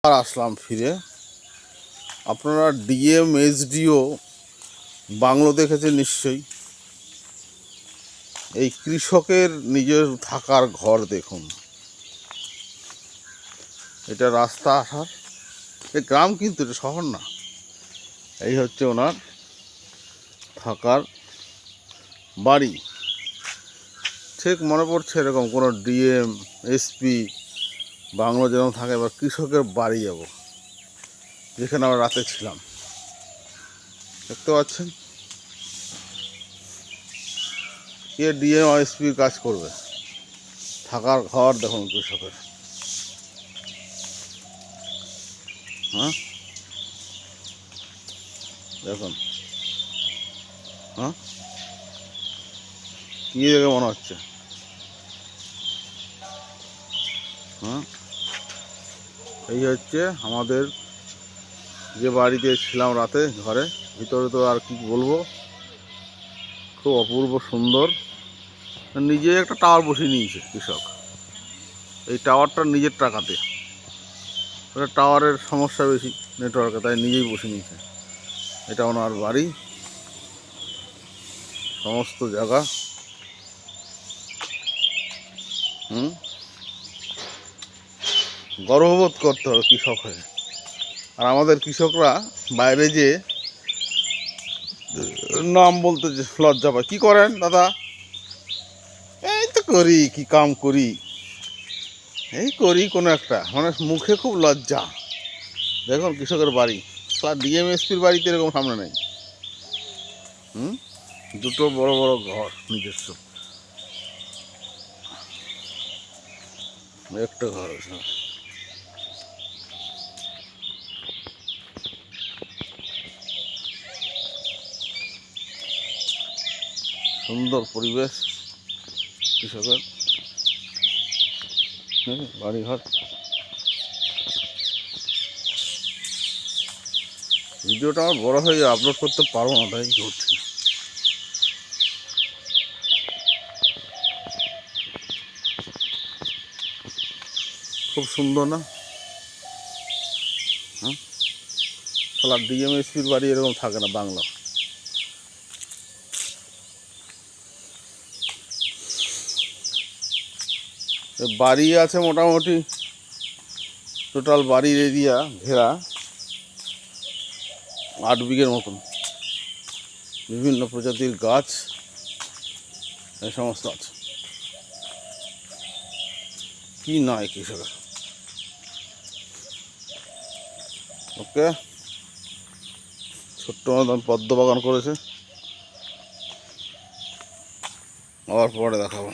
আর আসলাম ফিরে। আপনারা DM SDO bungalow দেখেছেন নিশ্চয়ই। এই কৃষকের নিজের থাকার ঘর দেখুন। এটা রাস্তা আসার, এই গ্রাম কিন্তু এটা শহর না। এই হচ্ছে ওনার থাকার বাড়ি। ঠিক মনে পড়ছে এরকম কোনো ডিএম এসপি বাংলো যেরকম থাকে। এবার কৃষকের বাড়ি যাব, যেখানে আমরা রাতে ছিলাম। দেখতে পাচ্ছেন কে ডিএম এসপির কাজ করবে। থাকার ঘর দেখুন কৃষকের। হ্যাঁ দেখুন, হ্যাঁ কী দেখে মনে হচ্ছে? হ্যাঁ এই হচ্ছে আমাদের যে বাড়িতে ছিলাম রাতে ঘরে। ভিতরে তো আর কি বলবো, খুব অপূর্ব সুন্দর। নিজে একটা টাওয়ার বসিয়ে নিয়েছে কৃষক। এই টাওয়ারটা নিজের টাকাতে, ওটা টাওয়ারের সমস্যা বেশি নেটওয়ার্কে, তাই নিজেই বসে নিয়েছে। এটা ওনার বাড়ি, সমস্ত জায়গা। গর্ববোধ করতে হবে কৃষক হয়ে। আর আমাদের কৃষকরা বাইরে যে নাম বলতে যে লজ্জা পায়। কী করেন দাদা? এই তো করি, কি কাম করি, এই করি কোনো একটা, মানে মুখে খুব লজ্জা। দেখুন কৃষকের বাড়ি, ডিএমএসপির বাড়িতে এরকম সামনে নেই। দুটো বড় বড় ঘর নিজস্ব, একটা ঘর আছে। সুন্দর পরিবেশ কৃষকের বাড়িঘর। ভিডিওটা আমার বড় হয়ে আপলোড করতে পারবো না, তাই করছি না। খুব সুন্দর না? হ্যাঁ, তাহলে ডিএমএসপির বাড়ি এরকম থাকে না বাংলা। বাড়ি আছে মোটামুটি, টোটাল বাড়ির এরিয়া ঘেরা 8 বিঘের মতন। বিভিন্ন প্রজাতির গাছ এই সমস্ত আছে। কি নয় কৃষকের। ওকে, ছোট্ট মতন পদ্ম বাগান করেছে। আবার পরে দেখাবো।